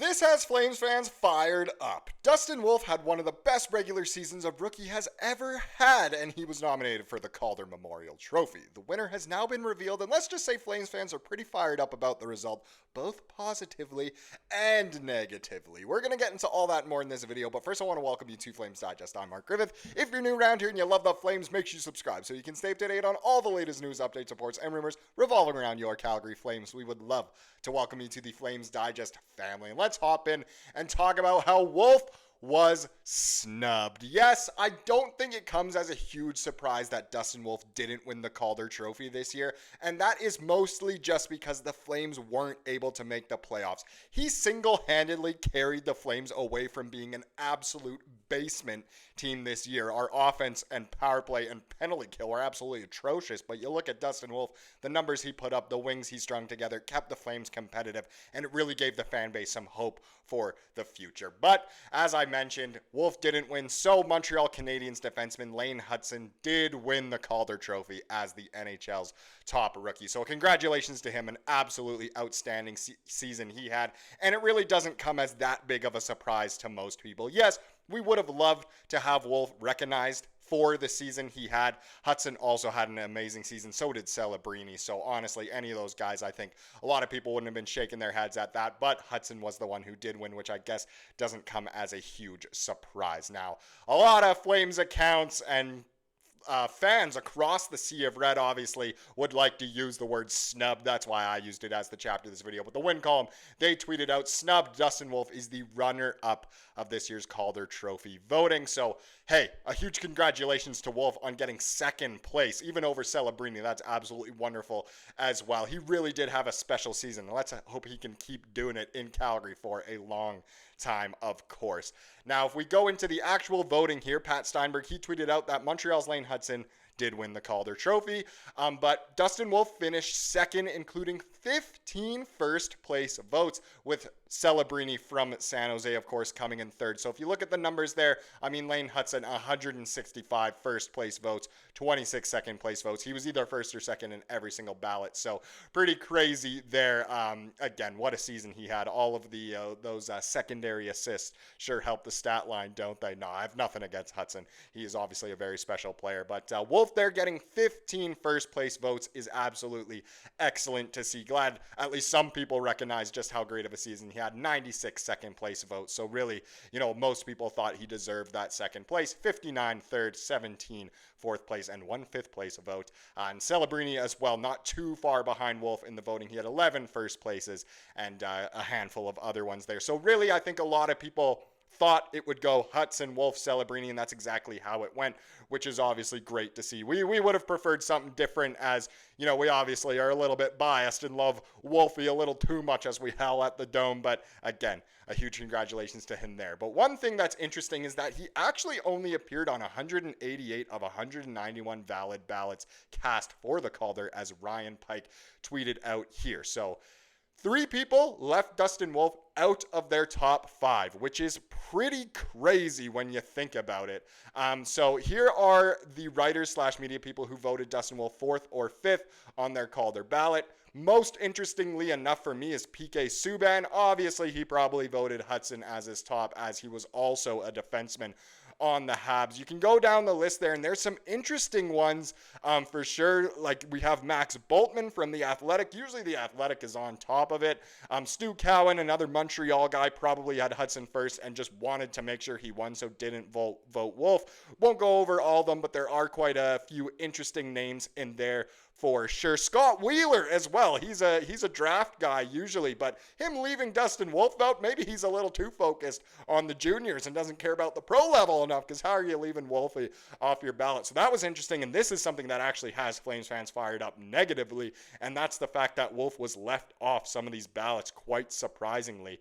This has Flames fans fired up. Dustin Wolf had one of the best regular seasons a rookie has ever had, and he was nominated for the Calder Memorial Trophy. The winner has now been revealed, and let's just say Flames fans are pretty fired up about the result, both positively and negatively. We're going to get into all that and more in this video, but first I want to welcome you to Flames Digest. I'm Mark Griffith. If you're new around here and you love the Flames, make sure you subscribe so you can stay up to date on all the latest news, updates, reports, and rumors revolving around your Calgary Flames. We would love to welcome you to the Flames Digest family. Let's hop in and talk about how Wolf was snubbed. Yes, I don't think it comes as a huge surprise that Dustin Wolf didn't win the Calder Trophy this year, and that is mostly just because the Flames weren't able to make the playoffs. He single-handedly carried the Flames away from being an absolute basement team this year. Our offense and power play and penalty kill were absolutely atrocious, but you look at Dustin Wolf, the numbers he put up, the wings he strung together, kept the Flames competitive, and it really gave the fan base some hope for the future. But as I mentioned, Wolf didn't win, so Montreal Canadiens defenseman Lane Hutson did win the Calder Trophy as the NHL's top rookie. So congratulations to him, an absolutely outstanding season he had, and it really doesn't come as that big of a surprise to most people. Yes, we would have loved to have Wolf recognized for the season he had. Hutson also had an amazing season. So did Celebrini. So honestly, any of those guys, I think a lot of people wouldn't have been shaking their heads at that. But Hutson was the one who did win, which I guess doesn't come as a huge surprise. Now, a lot of Flames accounts and fans across the Sea of Red obviously would like to use the word snubbed. That's why I used it as the chapter of this video. But the win column, they tweeted out, snubbed. Dustin Wolf is the runner-up of this year's Calder Trophy voting. So, hey, a huge congratulations to Wolf on getting second place, even over Celebrini. That's absolutely wonderful as well. He really did have a special season. Let's hope he can keep doing it in Calgary for a long time, of course. Now, if we go into the actual voting here, Pat Steinberg, he tweeted out that Montreal's Lane Hutson did win the Calder Trophy, but Dustin Wolf finished second, including 15 first-place votes, with Celebrini from San Jose, of course, coming in third. So if you look at the numbers there, I mean, Lane Hutson, 165 first-place votes, 26 second-place votes. He was either first or second in every single ballot, so pretty crazy there. Again, what a season he had. All of the those secondary assists sure help the stat line, don't they? No, I have nothing against Hutson. He is obviously a very special player, but Wolf there getting 15 first-place votes is absolutely excellent to see. Glad at least some people recognize just how great of a season he had. 96 second-place votes, so really, most people thought he deserved that second place. 59 third, 17 fourth place, and 1 fifth place vote. And Celebrini as well, not too far behind Wolf in the voting. He had 11 first places and a handful of other ones there. So really, I think a lot of people thought it would go Hutson, Wolf, Celebrini, and that's exactly how it went, which is obviously great to see. We would have preferred something different, as, we obviously are a little bit biased and love Wolfie a little too much as we howl at the Dome, but again, a huge congratulations to him there. But one thing that's interesting is that he actually only appeared on 188 of 191 valid ballots cast for the Calder, as Ryan Pike tweeted out here. So 3 people left Dustin Wolf out of their top 5, which is pretty crazy when you think about it. So here are the writers/media people who voted Dustin Wolf 4th or 5th on their Calder ballot. Most interestingly enough for me is PK Subban. Obviously, he probably voted Hutson as his top, as he was also a defenseman on the Habs. You can go down the list there, and there's some interesting ones for sure. Like, we have Max Boltman from The Athletic. Usually The Athletic is on top of it. Stu Cowan, another Montreal guy, probably had Hutson first and just wanted to make sure he won, so didn't vote Wolf. Won't go over all of them, but there are quite a few interesting names in there for sure. Scott Wheeler as well. He's a draft guy usually, but him leaving Dustin Wolf out, maybe he's a little too focused on the juniors and doesn't care about the pro level enough, because how are you leaving Wolfie off your ballot? So that was interesting, and this is something that actually has Flames fans fired up negatively, and that's the fact that Wolf was left off some of these ballots quite surprisingly.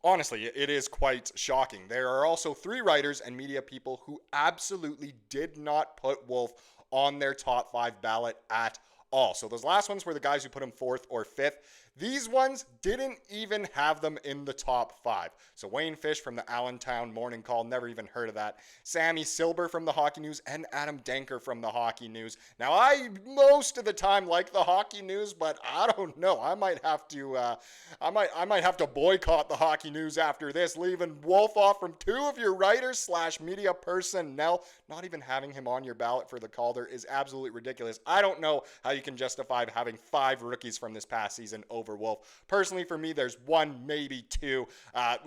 Honestly, it is quite shocking. There are also 3 writers and media people who absolutely did not put Wolf on their top 5 ballot at all. So those last ones were the guys who put him 4th or 5th. These ones didn't even have them in the top 5. So Wayne Fish from the Allentown Morning Call, never even heard of that. Sammy Silber from the Hockey News, and Adam Denker from the Hockey News. Now, I most of the time like the Hockey News, but I don't know. I might have to boycott the Hockey News after this, leaving Wolf off from 2 of your writers / media personnel. Not even having him on your ballot for the Calder is absolutely ridiculous. I don't know how you can justify having 5 rookies from this past season over Wolf. Personally, for me, there's 1, maybe 2.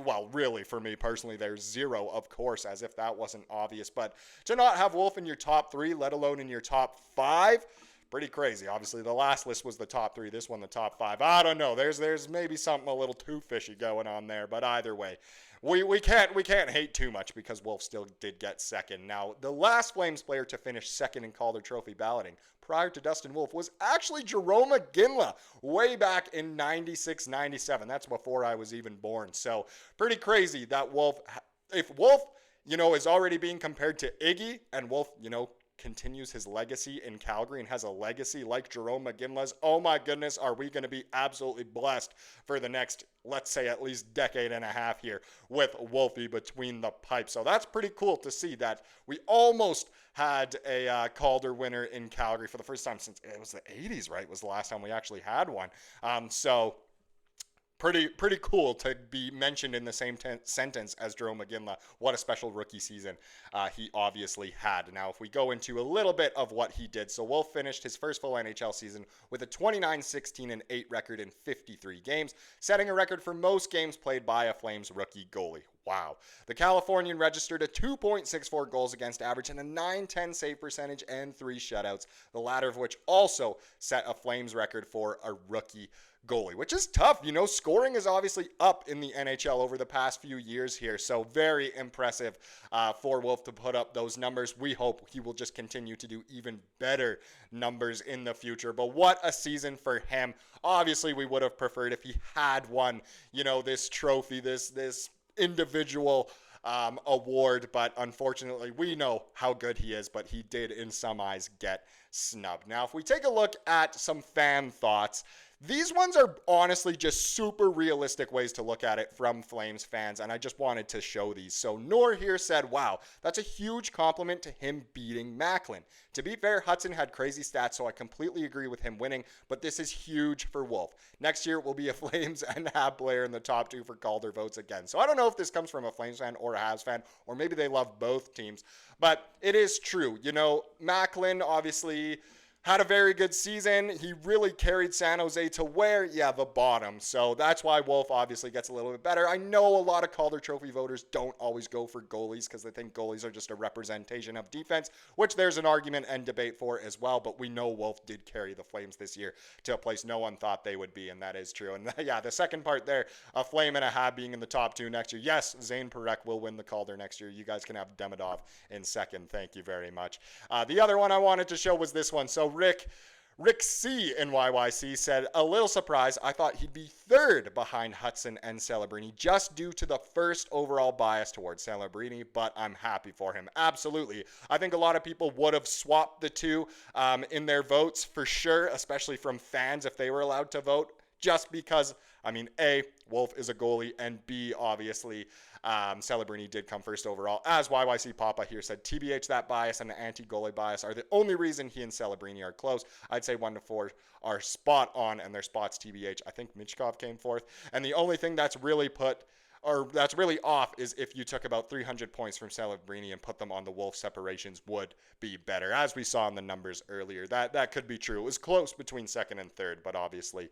Well, really, for me personally, there's 0, of course, as if that wasn't obvious. But to not have Wolf in your top 3, let alone in your top 5, pretty crazy. Obviously, the last list was the top 3. This one, the top 5. I don't know. There's maybe something a little too fishy going on there. But either way, we can't hate too much because Wolf still did get second. Now, the last Flames player to finish second in Calder Trophy balloting prior to Dustin Wolf was actually Jarome Iginla way back in 96-97. That's before I was even born. So pretty crazy that if Wolf, is already being compared to Iggy, and Wolf, continues his legacy in Calgary and has a legacy like Jarome Iginla's, oh my goodness, are we going to be absolutely blessed for the next, let's say, at least decade and a half here with Wolfie between the pipes. So that's pretty cool to see that we almost had a Calder winner in Calgary for the first time since it was the 80s, right? Was the last time we actually had one. So pretty cool to be mentioned in the same sentence as Jarome Iginla. What a special rookie season he obviously had. Now, if we go into a little bit of what he did, so Wolf finished his first full NHL season with a 29-16-8 record in 53 games, setting a record for most games played by a Flames rookie goalie. Wow. The Californian registered a 2.64 goals against average and a .910 save percentage and 3 shutouts, the latter of which also set a Flames record for a rookie goalie, which is tough. Scoring is obviously up in the NHL over the past few years here, so very impressive for Wolf to put up those numbers. We hope he will just continue to do even better numbers in the future, but what a season for him. Obviously, we would have preferred if he had won, this trophy, this individual award, but unfortunately we know how good he is, but he did in some eyes get snubbed. Now, if we take a look at some fan thoughts, these ones are honestly just super realistic ways to look at it from Flames fans, and I just wanted to show these. So Noor here said, wow, that's a huge compliment to him beating Macklin. To be fair, Hudson had crazy stats, so I completely agree with him winning, but this is huge for Wolf. Next year will be a Flames and Hab player in the top 2 for Calder votes again. So I don't know if this comes from a Flames fan or a Habs fan, or maybe they love both teams, but it is true. Macklin obviously had a very good season. He really carried San Jose to where? Yeah, the bottom. So that's why Wolf obviously gets a little bit better. I know a lot of Calder Trophy voters don't always go for goalies because they think goalies are just a representation of defense, which there's an argument and debate for as well. But we know Wolf did carry the Flames this year to a place no one thought they would be, and that is true. And yeah, the second part there, a Flame and a Hab being in the top 2 next year. Yes, Zane Parekh will win the Calder next year. You guys can have Demidov in second. Thank you very much. The other one I wanted to show was this one. So Rick C in YYC said, a little surprised. I thought he'd be 3rd behind Hudson and Celebrini just due to the first overall bias towards Celebrini, but I'm happy for him. Absolutely. I think a lot of people would have swapped the 2 in their votes for sure, especially from fans if they were allowed to vote, just because, A, Wolf is a goalie, and B, obviously, Celebrini did come first overall. As YYC Papa here said, TBH, that bias and the anti-goalie bias are the only reason he and Celebrini are close. I'd say 1 to 4 are spot on, and their spots TBH. I think Michkov came 4th. And the only thing that's really off is if you took about 300 points from Celebrini and put them on the Wolf, separations would be better. As we saw in the numbers earlier, that could be true. It was close between 2nd and 3rd, but obviously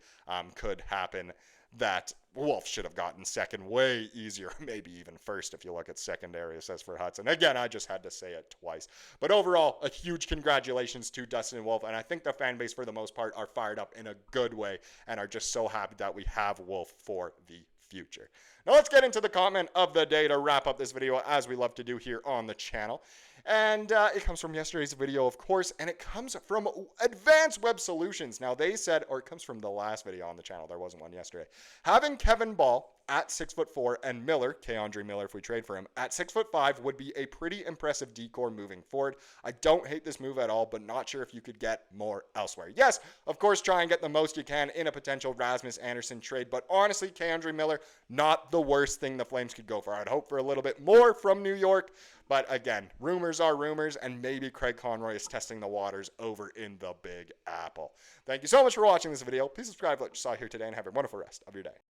could happen that Wolf should have gotten 2nd way easier, maybe even 1st if you look at secondary assists for Hudson. Again, I just had to say it twice. But overall, a huge congratulations to Dustin Wolf, and I think the fan base for the most part are fired up in a good way and are just so happy that we have Wolf for the future. Now let's get into the comment of the day to wrap up this video, as we love to do here on the channel. And it comes from yesterday's video, of course, and it comes from Advanced Web Solutions. Now, they said, or it comes from the last video on the channel, there wasn't one yesterday, having Kevin Ball at 6'4" and Miller, K'Andre Miller if we trade for him, at 6'5" would be a pretty impressive decor moving forward. I don't hate this move at all, but not sure if you could get more elsewhere. Yes, of course, try and get the most you can in a potential Rasmus Andersson trade, but honestly, K'Andre Miller, not the worst thing the Flames could go for. I'd hope for a little bit more from New York, but again, rumors are rumors, and maybe Craig Conroy is testing the waters over in the Big Apple. Thank you so much for watching this video. Please subscribe, like you saw here today, and have a wonderful rest of your day.